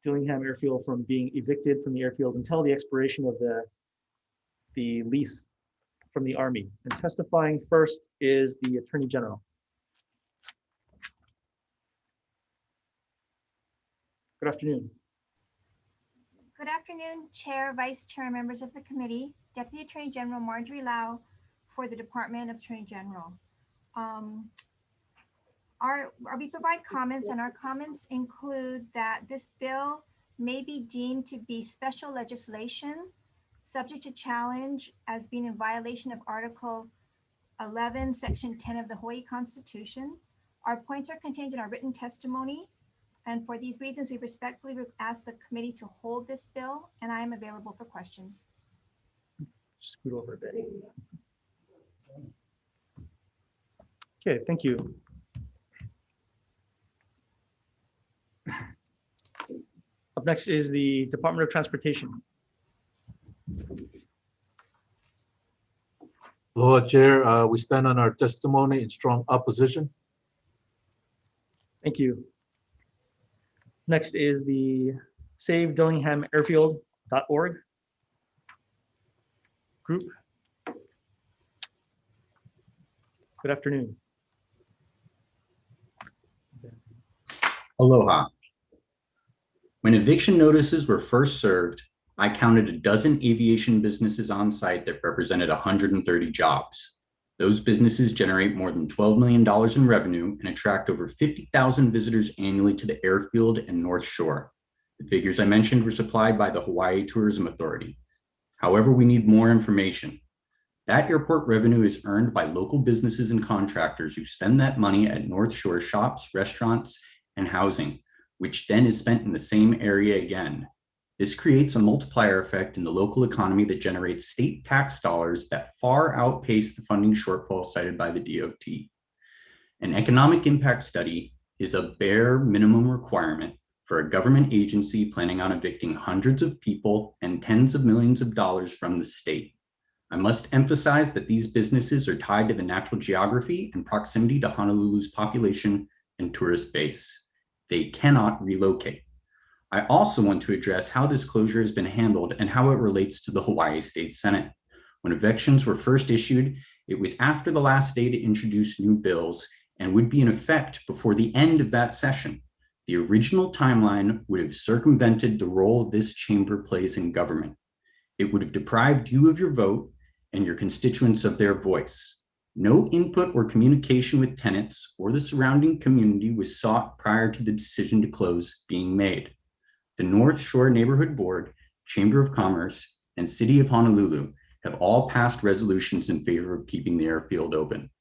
S2: Dillingham Airfield from being evicted from the airfield until the expiration of the lease from the Army. And testifying first is the Attorney General. Good afternoon.
S12: Good afternoon, Chair, Vice Chair, and members of the committee. Deputy Attorney General Marjorie Lau for the Department of Attorney General. We provide comments, and our comments include that this bill may be deemed to be special legislation subject to challenge as being in violation of Article 11, Section 10 of the Hawai'i Constitution. Our points are contained in our written testimony, and for these reasons, we respectfully ask the committee to hold this bill, and I am available for questions.
S2: Scoot over a bit. Okay, thank you. Up next is the Department of Transportation.
S5: Aloha, Chair. We stand on our testimony in strong opposition.
S2: Thank you. Next is the Save Dillingham Airfield.org group. Good afternoon.
S13: Aloha. When eviction notices were first served, I counted a dozen aviation businesses on site that represented 130 jobs. Those businesses generate more than $12 million in revenue and attract over 50,000 visitors annually to the airfield and North Shore. The figures I mentioned were supplied by the Hawaii Tourism Authority. However, we need more information. That airport revenue is earned by local businesses and contractors who spend that money at North Shore shops, restaurants, and housing, which then is spent in the same area again. This creates a multiplier effect in the local economy that generates state tax dollars that far outpace the funding shortfall cited by the DOT. An economic impact study is a bare minimum requirement for a government agency planning on evicting hundreds of people and tens of millions of dollars from the state. I must emphasize that these businesses are tied to the natural geography and proximity to Honolulu's population and tourist base. They cannot relocate. I also want to address how this closure has been handled and how it relates to the Hawaii State Senate. When evictions were first issued, it was after the last day to introduce new bills and would be in effect before the end of that session. The original timeline would have circumvented the role this chamber plays in government. It would have deprived you of your vote and your constituents of their voice. No input or communication with tenants or the surrounding community was sought prior to the decision to close being made. The North Shore Neighborhood Board, Chamber of Commerce, and City of Honolulu have all passed resolutions in favor of keeping the airfield open.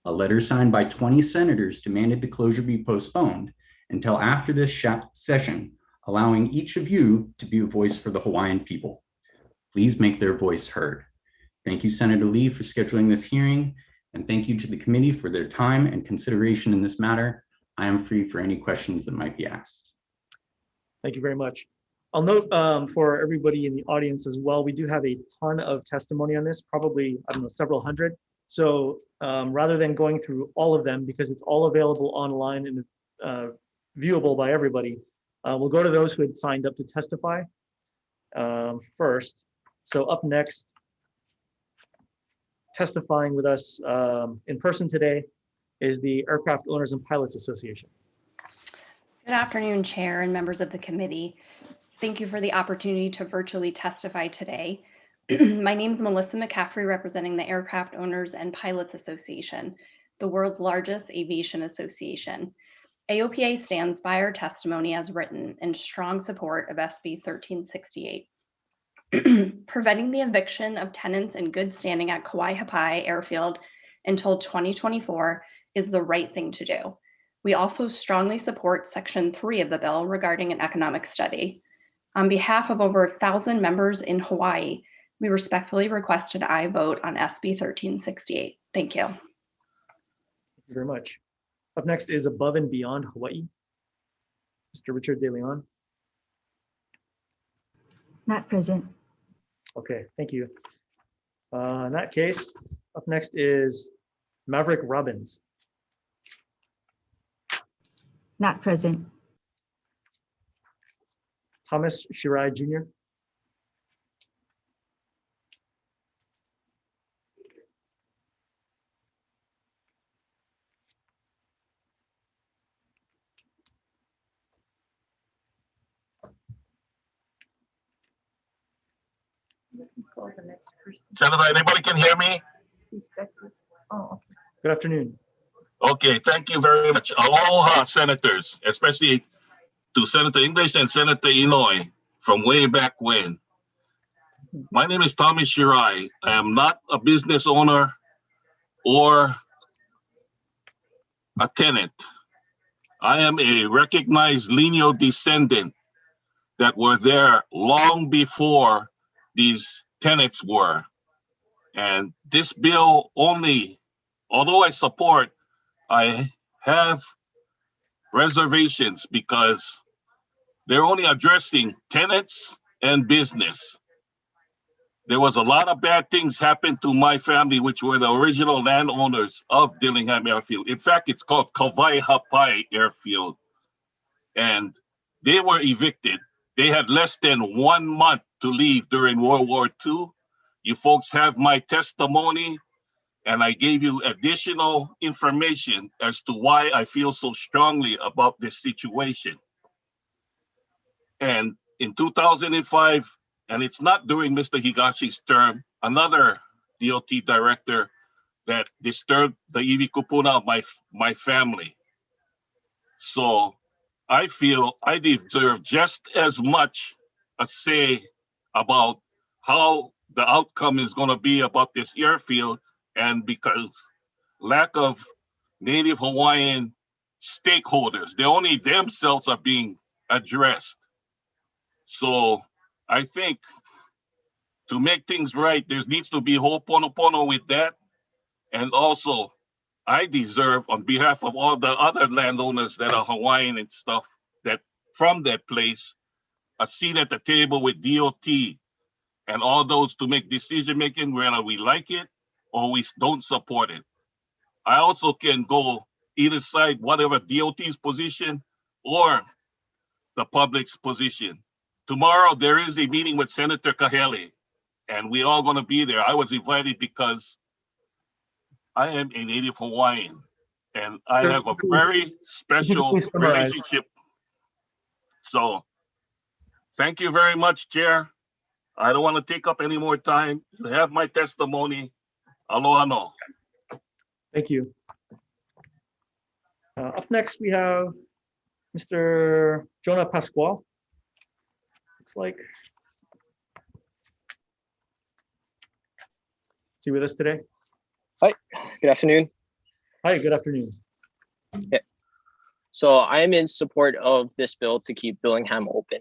S13: A letter signed by 20 senators demanded the closure be postponed until after this session, allowing each of you to be a voice for the Hawaiian people. Please make their voice heard. Thank you, Senator Lee, for scheduling this hearing, and thank you to the committee for their time and consideration in this matter. I am free for any questions that might be asked.
S2: Thank you very much. I'll note for everybody in the audience as well, we do have a ton of testimony on this, probably, I don't know, several hundred. So rather than going through all of them, because it's all available online and viewable by everybody, we'll go to those who had signed up to testify first. So up next, testifying with us in person today is the Aircraft Owners and Pilots Association.
S14: Good afternoon, Chair and members of the committee. Thank you for the opportunity to virtually testify today. My name is Melissa McCaffrey, representing the Aircraft Owners and Pilots Association, the world's largest aviation association. AOPA stands by our testimony as written in strong support of SB 1368. Preventing the eviction of tenants in good standing at Hawai'i Airfield until 2024 is the right thing to do. We also strongly support Section 3 of the bill regarding an economic study. On behalf of over 1,000 members in Hawaii, we respectfully request an aye vote on SB 1368. Thank you.
S2: Thank you very much. Up next is Above and Beyond Hawaii. Mr. Richard De Leon.
S3: Not present.
S2: Okay, thank you. In that case, up next is Maverick Robbins.
S3: Not present.
S2: Thomas Shirai Jr.
S15: Senator, anybody can hear me?
S2: Good afternoon.
S15: Okay, thank you very much. Aloha, senators, especially to Senator English and Senator Inouye from way back when. My name is Tommy Shirai. I am not a business owner or a tenant. I am a recognized lineal descendant that were there long before these tenants were. And this bill only, although I support, I have reservations because they're only addressing tenants and business. There was a lot of bad things happened to my family, which were the original landowners of Dillingham Airfield. In fact, it's called Hawai'i Airfield. And they were evicted. They had less than 1 month to leave during World War II. You folks have my testimony, and I gave you additional information as to why I feel so strongly about this situation. And in 2005, and it's not during Mr. Higashi's term, another DOT director that disturbed the iwi kupuna of my family. So I feel I deserve just as much a say about how the outcome is going to be about this airfield, and because lack of Native Hawaiian stakeholders, they only themselves are being addressed. So I think to make things right, there needs to be ho'oponopono with that. And also, I deserve, on behalf of all the other landowners that are Hawaiian and stuff, that from that place, a seat at the table with DOT and all those to make decision making, whether we like it or we don't support it. I also can go either side, whatever DOT's position or the public's position. Tomorrow, there is a meeting with Senator Kahele, and we all gonna be there. I was invited because I am a Native Hawaiian, and I have a very special relationship. So thank you very much, Chair. I don't want to take up any more time. You have my testimony. Aloha no.
S2: Thank you. Up next, we have Mr. Jonah Pasquale. Looks like. Is he with us today?
S16: Hi, good afternoon.
S2: Hi, good afternoon.
S16: Yeah. So I am in support of this bill to keep Dillingham open.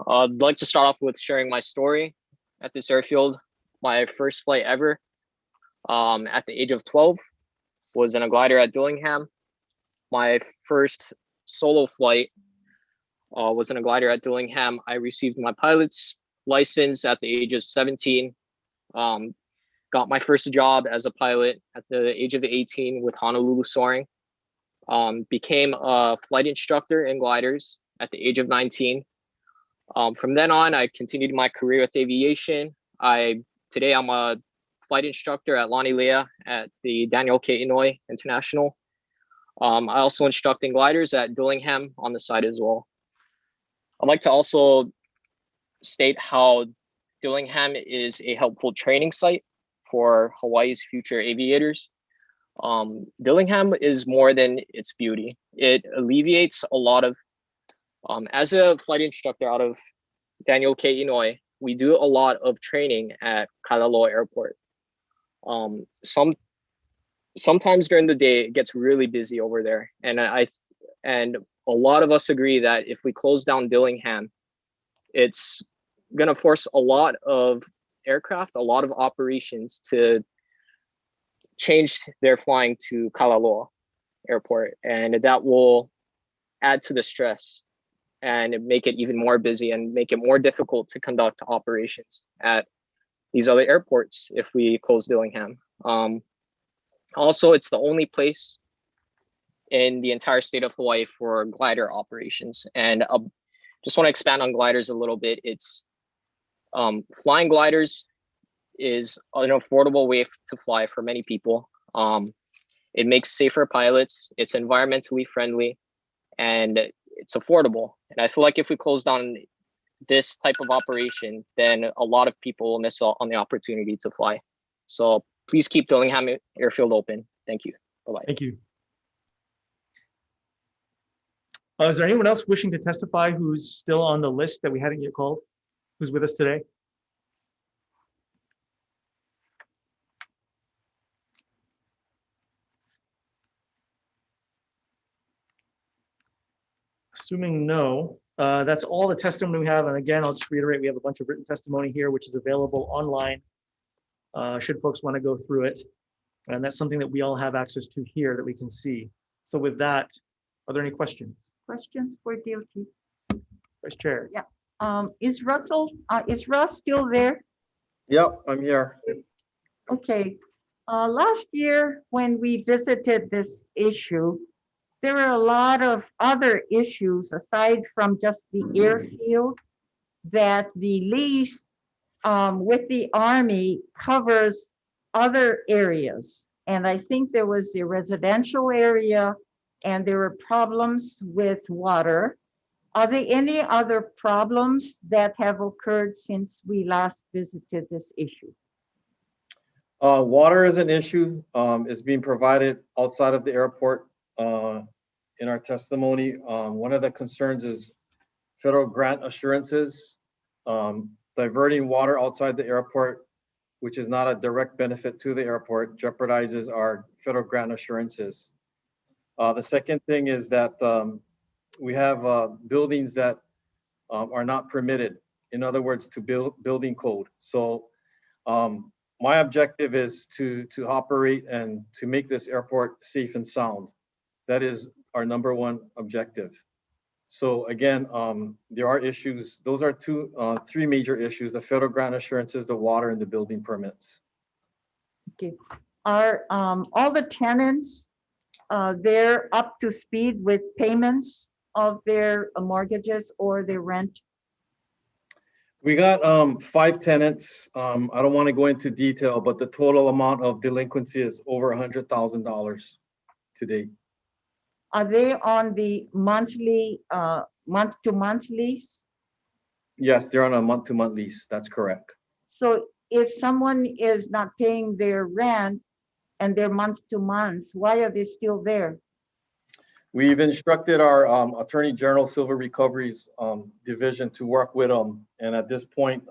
S16: I'd like to start off with sharing my story at this airfield. My first flight ever at the age of 12 was in a glider at Dillingham. My first solo flight was in a glider at Dillingham. I received my pilot's license at the age of 17. Got my first job as a pilot at the age of 18 with Honolulu Soaring. Became a flight instructor in gliders at the age of 19. From then on, I continued my career with aviation. Today I'm a flight instructor at Lanilea at the Daniel K. Inouye International. I also instruct in gliders at Dillingham on the side as well. I'd like to also state how Dillingham is a helpful training site for Hawaii's future aviators. Dillingham is more than its beauty. It alleviates a lot of, as a flight instructor out of Daniel K. Inouye, we do a lot of training at Kalaloa Airport. Sometimes during the day, it gets really busy over there. And a lot of us agree that if we close down Dillingham, it's going to force a lot of aircraft, a lot of operations to change their flying to Kalaloa Airport. And that will add to the stress and make it even more busy and make it more difficult to conduct operations at these other airports if we close Dillingham. Also, it's the only place in the entire state of Hawaii for glider operations. And just want to expand on gliders a little bit. It's flying gliders is an affordable way to fly for many people. It makes safer pilots, it's environmentally friendly, and it's affordable. And I feel like if we close down this type of operation, then a lot of people will miss out on the opportunity to fly. So please keep Dillingham Airfield open. Thank you. Bye-bye.
S2: Thank you. Is there anyone else wishing to testify who's still on the list that we hadn't yet called? Who's with us today? Assuming no, that's all the testimony we have. And again, I'll just reiterate, we have a bunch of written testimony here, which is available online, should folks want to go through it. And that's something that we all have access to here that we can see. So with that, are there any questions?
S1: Questions for DOT?
S2: Vice Chair.
S1: Yeah. Is Russ still there?
S11: Yep, I'm here.
S1: Okay. Last year, when we visited this issue, there were a lot of other issues aside from just the airfield that the lease with the Army covers other areas. And I think there was a residential area and there were problems with water. Are there any other problems that have occurred since we last visited this issue?
S11: Water is an issue. It's being provided outside of the airport. In our testimony, one of the concerns is federal grant assurances, diverting water outside the airport, which is not a direct benefit to the airport, jeopardizes our federal grant assurances. The second thing is that we have buildings that are not permitted. In other words, to building code. So my objective is to operate and to make this airport safe and sound. That is our number one objective. So again, there are issues. Those are three major issues: the federal grant assurances, the water, and the building permits.
S1: Okay. Are all the tenants, they're up to speed with payments of their mortgages or their rent?
S11: We got 5 tenants. I don't want to go into detail, but the total amount of delinquency is over $100,000 to date.
S1: Are they on the monthly, month-to-month lease?
S11: Yes, they're on a month-to-month lease. That's correct.
S1: So if someone is not paying their rent and they're month-to-month, why are they still there?
S11: We've instructed our Attorney General Civil Recoveries Division to work with them. And at this point,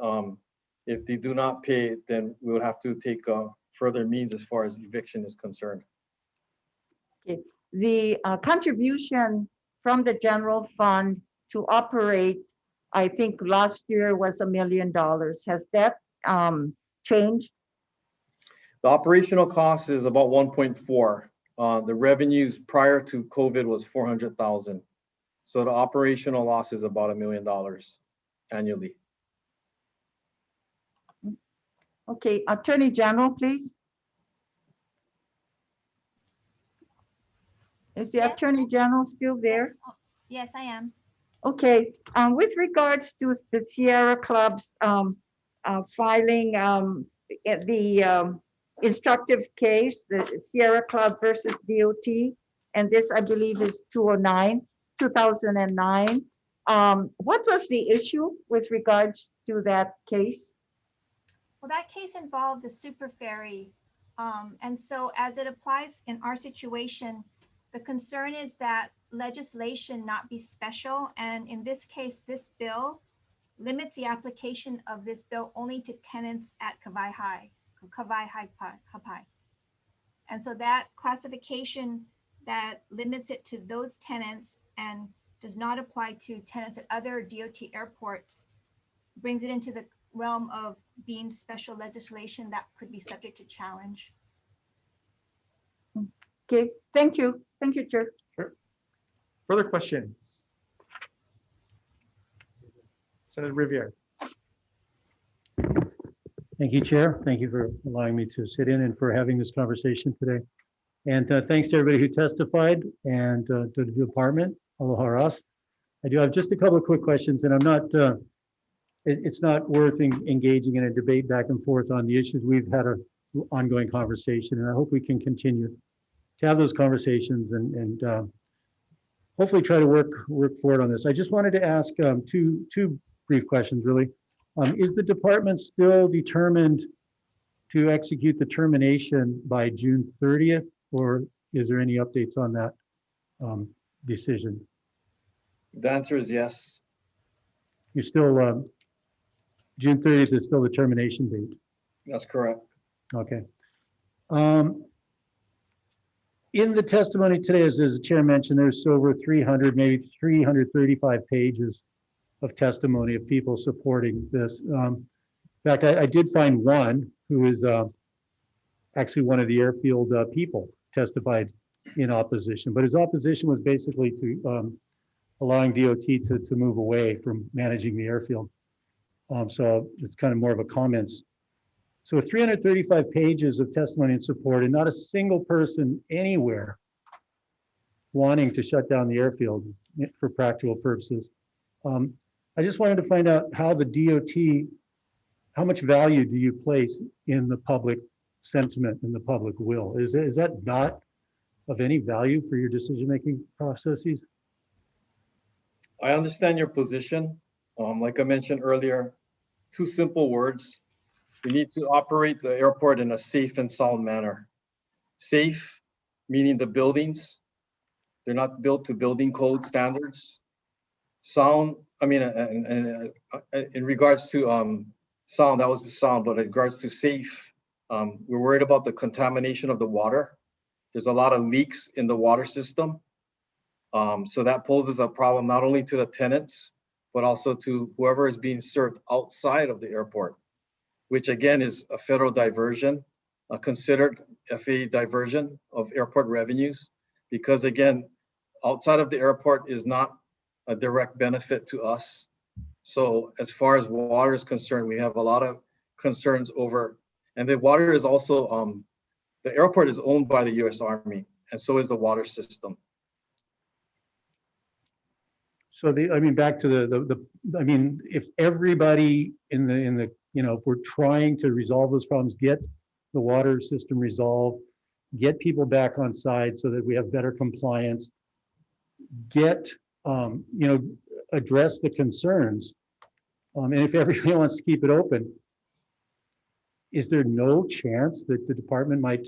S11: if they do not pay, then we would have to take further means as far as eviction is concerned.
S1: Okay. The contribution from the general fund to operate, I think last year was $1 million. Has that changed?
S11: The operational cost is about 1.4. The revenues prior to COVID was 400,000. So the operational loss is about $1 million annually.
S1: Okay, Attorney General, please. Is the Attorney General still there?
S12: Yes, I am.
S1: Okay, with regards to the Sierra Club's filing the instructive case, the Sierra Club versus DOT, and this I believe is 2009. What was the issue with regards to that case?
S12: Well, that case involved the super ferry. And so as it applies in our situation, the concern is that legislation not be special. And in this case, this bill limits the application of this bill only to tenants at Kawai'i Hapai. And so that classification that limits it to those tenants and does not apply to tenants at other DOT airports brings it into the realm of being special legislation that could be subject to challenge.
S1: Okay, thank you. Thank you, Chair.
S2: Sure. Further questions? Senator Riviere.
S17: Thank you, Chair. Thank you for allowing me to sit in and for having this conversation today. And thanks to everybody who testified and to the department. Aloha Ross. I do have just a couple of quick questions, and I'm not, it's not worth engaging in a debate back and forth on the issues. We've had an ongoing conversation, and I hope we can continue to have those conversations and hopefully try to work forward on this. I just wanted to ask two brief questions, really. Is the department still determined to execute the termination by June 30th, or is there any updates on that decision?
S11: The answer is yes.
S17: You're still, June 30th is still the termination date?
S11: That's correct.
S17: Okay. In the testimony today, as the chair mentioned, there's over 300, maybe 335 pages of testimony of people supporting this. In fact, I did find one who is actually one of the airfield people testified in opposition, but his opposition was basically to allowing DOT to move away from managing the airfield. So it's kind of more of a comments. So 335 pages of testimony and support, and not a single person anywhere wanting to shut down the airfield for practical purposes. I just wanted to find out how the DOT, how much value do you place in the public sentiment and the public will? Is that not of any value for your decision-making processes?
S11: I understand your position. Like I mentioned earlier, two simple words. We need to operate the airport in a safe and sound manner. Safe, meaning the buildings, they're not built to building code standards. Sound, I mean, in regards to sound, that was sound, but in regards to safe, we're worried about the contamination of the water. There's a lot of leaks in the water system. So that poses a problem not only to the tenants, but also to whoever is being served outside of the airport, which again is a federal diversion, a considered FAA diversion of airport revenues, because again, outside of the airport is not a direct benefit to us. So as far as water is concerned, we have a lot of concerns over, and the water is also, the airport is owned by the US Army, and so is the water system.
S17: So I mean, back to I mean, if everybody in the, if we're trying to resolve those problems, get the water system resolved, get people back on side so that we have better compliance, get, address the concerns. And if everybody wants to keep it open, is there no chance that the department might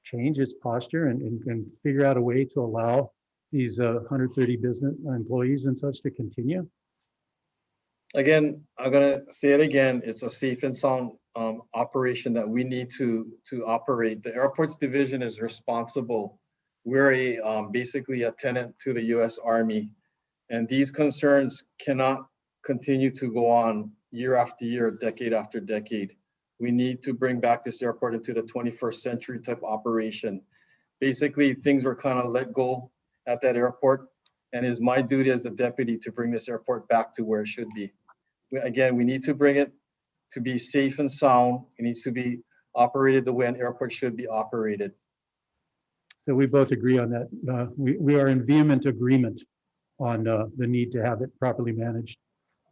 S17: change its posture and figure out a way to allow these 130 business employees and such to continue?
S11: Again, I'm gonna say it again, it's a safe and sound operation that we need to operate. The airports division is responsible. We're basically a tenant to the US Army, and these concerns cannot continue to go on year after year, decade after decade. We need to bring back this airport into the 21st century type operation. Basically, things were kind of let go at that airport, and it's my duty as a deputy to bring this airport back to where it should be. Again, we need to bring it to be safe and sound. It needs to be operated the way an airport should be operated.
S17: So we both agree on that. We are in vehement agreement on the need to have it properly managed.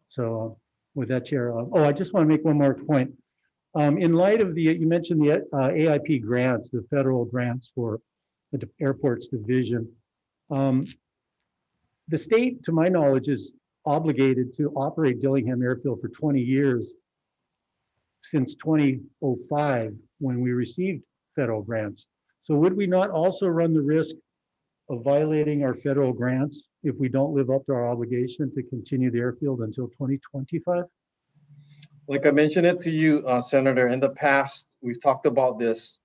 S17: So with that, Chair, I just want to make one more point. In light of you mentioned the AIP grants, the federal grants for the airports division. The state, to my knowledge, is obligated to operate Dillingham Airfield for 20 years since 2005 when we received federal grants. So would we not also run the risk of violating our federal grants if we don't live up to our obligation to continue the airfield until 2025?
S11: Like I mentioned it to you, Senator, in the past, we've talked about this.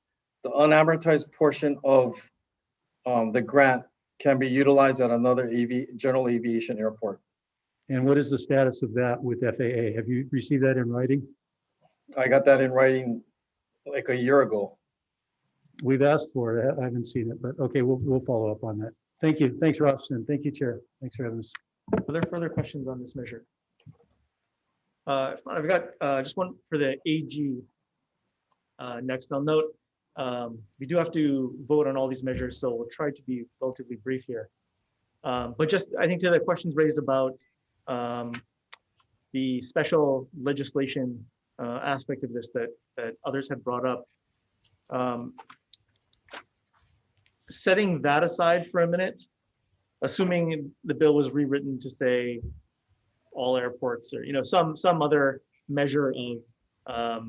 S11: The unamortized portion of the grant can be utilized at another general aviation airport.
S17: And what is the status of that with FAA? Have you received that in writing?
S11: I got that in writing like a year ago.
S17: We've asked for it. I haven't seen it, but okay, we'll follow up on that. Thank you. Thanks, Robson. Thank you, Chair. Thanks for having us.
S2: Are there further questions on this measure? I've got just one for the AG. Next, I'll note we do have to vote on all these measures, so we'll try to be relatively brief here. But just, I think to the questions raised about the special legislation aspect of this that others have brought up. Setting that aside for a minute, assuming the bill was rewritten to say all airports or some other measure of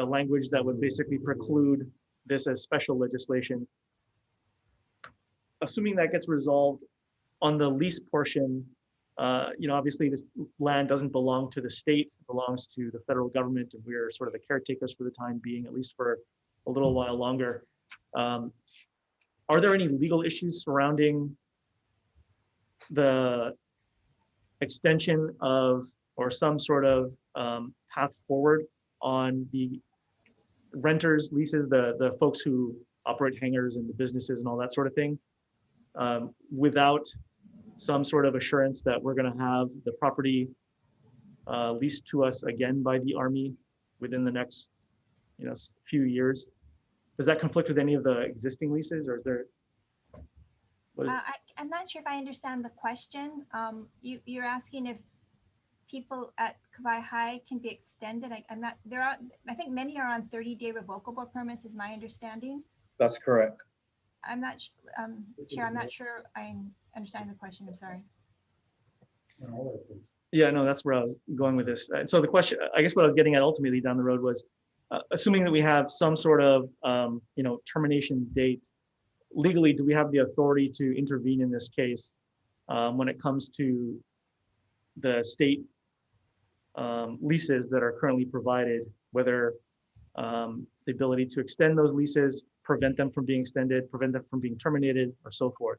S2: language that would basically preclude this as special legislation. Assuming that gets resolved on the lease portion, obviously this land doesn't belong to the state, it belongs to the federal government, and we're sort of the caretakers for the time being, at least for a little while longer. Are there any legal issues surrounding the extension of or some sort of path forward on the renters leases, the folks who operate hangars and the businesses and all that sort of thing, without some sort of assurance that we're going to have the property leased to us again by the Army within the next few years? Does that conflict with any of the existing leases, or is there?
S12: I'm not sure if I understand the question. You're asking if people at Kawai High can be extended. I'm not. I think many are on 30-day revocable permits, is my understanding.
S11: That's correct.
S12: I'm not, Chair. I'm not sure I'm understanding the question. I'm sorry.
S2: Yeah, no, that's where I was going with this. And so the question, I guess what I was getting at ultimately down the road was, assuming that we have some sort of, termination date, legally, do we have the authority to intervene in this case when it comes to the state leases that are currently provided, whether the ability to extend those leases, prevent them from being extended, prevent them from being terminated, or so forth?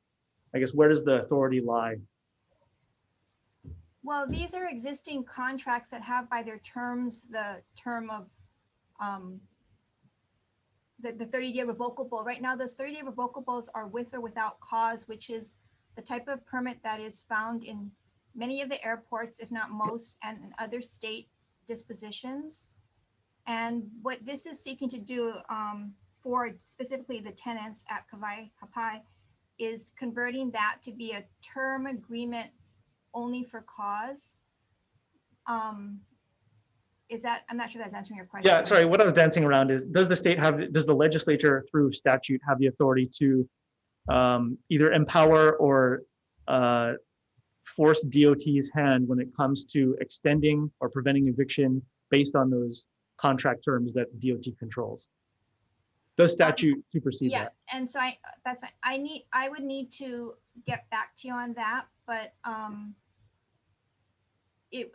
S2: I guess, where does the authority lie?
S12: Well, these are existing contracts that have by their terms the term of the 30-day revocable. Right now, those 30-day revocables are with or without cause, which is the type of permit that is found in many of the airports, if not most, and in other state dispositions. And what this is seeking to do for specifically the tenants at Kawai Hapai is converting that to be a term agreement only for cause. Is that, I'm not sure that's answering your question.
S2: Yeah, sorry, what I was dancing around is, does the legislature through statute have the authority to either empower or force DOT's hand when it comes to extending or preventing eviction based on those contract terms that DOT controls? Does statute supersede that?
S12: And so that's fine. I would need to get back to you on that, but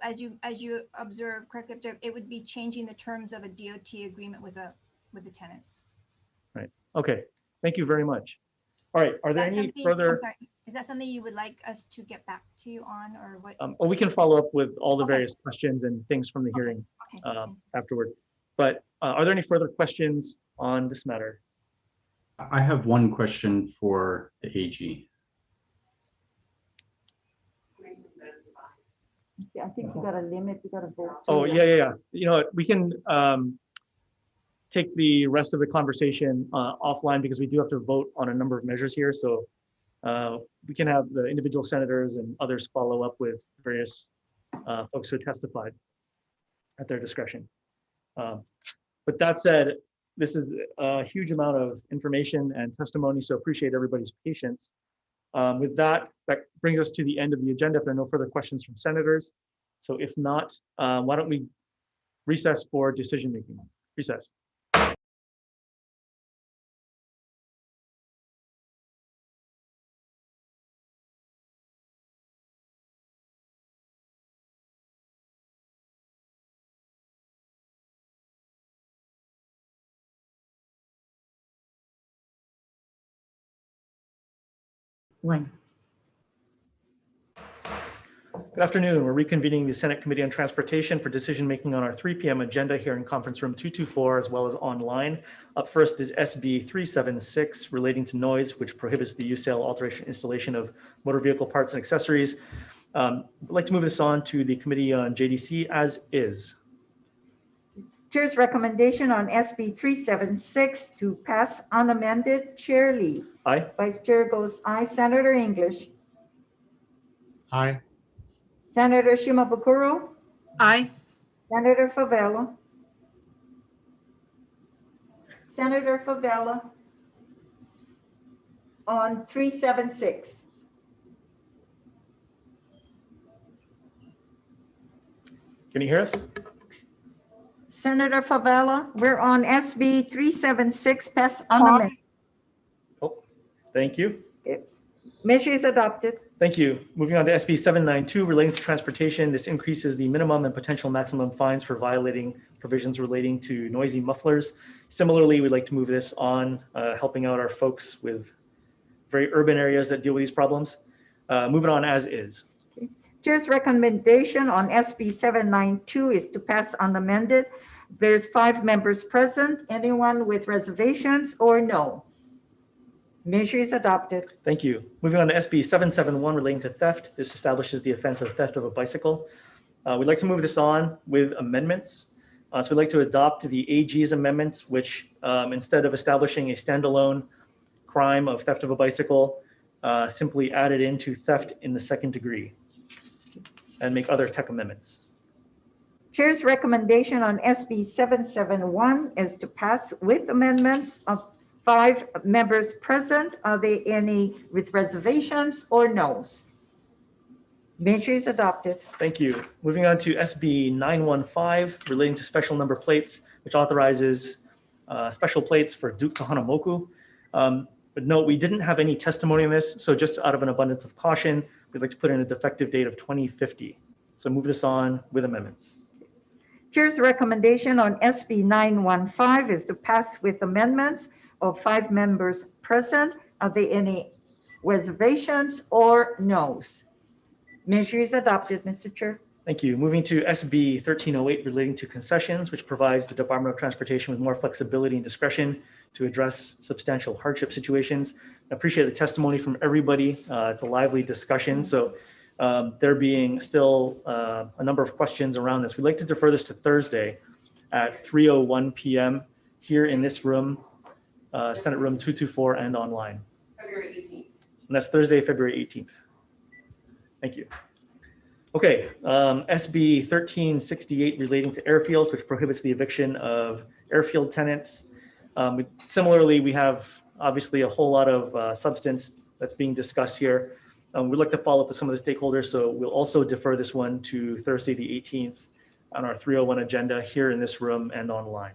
S12: as you correctly observed, it would be changing the terms of a DOT agreement with the tenants.
S2: Right. Okay. Thank you very much. All right. Are there any further?
S12: I'm sorry, is that something you would like us to get back to you on, or what?
S2: Well, we can follow up with all the various questions and things from the hearing afterward. But are there any further questions on this matter?
S13: I have one question for the AG.
S1: Yeah, I think you got a limit, you got to vote.
S2: Oh, yeah. You know what, we can take the rest of the conversation offline because we do have to vote on a number of measures here. So we can have the individual senators and others follow up with various folks who testified at their discretion. But that said, this is a huge amount of information and testimony, so appreciate everybody's patience. With that brings us to the end of the agenda if there are no further questions from senators. So if not, why don't we recess for decision making? Recess.
S3: 1.
S2: Good afternoon. We're reconvening the Senate Committee on Transportation for decision-making on our 3 p.m. agenda here in conference room 224, as well as online. Up first is SB 376 relating to noise, which prohibits the use, sale, alteration, installation of motor vehicle parts and accessories. I'd like to move this on to the Committee on JDC as is.
S1: Chair's recommendation on SB 376 to pass unamended. Chair Lee.
S2: Aye.
S1: Vice Chair goes aye. Senator English.
S18: Aye.
S1: Senator Shimabukuro.
S19: Aye.
S1: Senator Favela. Senator Favela on 376.
S2: Can you hear us?
S1: Senator Favela, we're on SB 376, pass unamended.
S2: Oh, thank you.
S1: Measure is adopted.
S2: Thank you. Moving on to SB 792 relating to transportation. This increases the minimum and potential maximum fines for violating provisions relating to noisy mufflers. Similarly, we'd like to move this on, helping out our folks with very urban areas that deal with these problems. Move it on as is.
S1: Chair's recommendation on SB 792 is to pass unamended. There's 5 members present. Anyone with reservations or no? Measure is adopted.
S2: Thank you. Moving on to SB 771 relating to theft. This establishes the offense of theft of a bicycle. We'd like to move this on with amendments. So we'd like to adopt the AG's amendments, which instead of establishing a standalone crime of theft of a bicycle, simply add it into theft in the 2nd degree and make other tech amendments.
S1: Chair's recommendation on SB 771 is to pass with amendments of 5 members present. Are there any with reservations or no's? Measure is adopted.
S2: Thank you. Moving on to SB 915 relating to special number plates, which authorizes special plates for Duke Kahanamoku. But note, we didn't have any testimony on this, so just out of an abundance of caution, we'd like to put in a defective date of 2050. So move this on with amendments.
S1: Chair's recommendation on SB 915 is to pass with amendments of 5 members present. Are there any reservations or no's? Measure is adopted, Mr. Chair.
S2: Thank you. Moving to SB 1308 relating to concessions, which provides the Department of Transportation with more flexibility and discretion to address substantial hardship situations. I appreciate the testimony from everybody. It's a lively discussion. So there being still a number of questions around this, we'd like to defer this to Thursday at 3:01 p.m. here in this room, Senate Room 224 and online.
S19: February 18th.
S2: And that's Thursday, February 18th. Thank you. Okay, SB 1368 relating to airfields, which prohibits the eviction of airfield tenants. Similarly, we have obviously a whole lot of substance that's being discussed here. We'd like to follow up with some of the stakeholders, so we'll also defer this one to Thursday the 18th on our 301 agenda here in this room and online.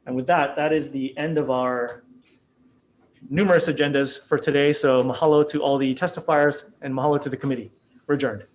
S2: And with that, that is the end of our numerous agendas for today. So mahalo to all the testifiers and mahalo to the committee. We're adjourned.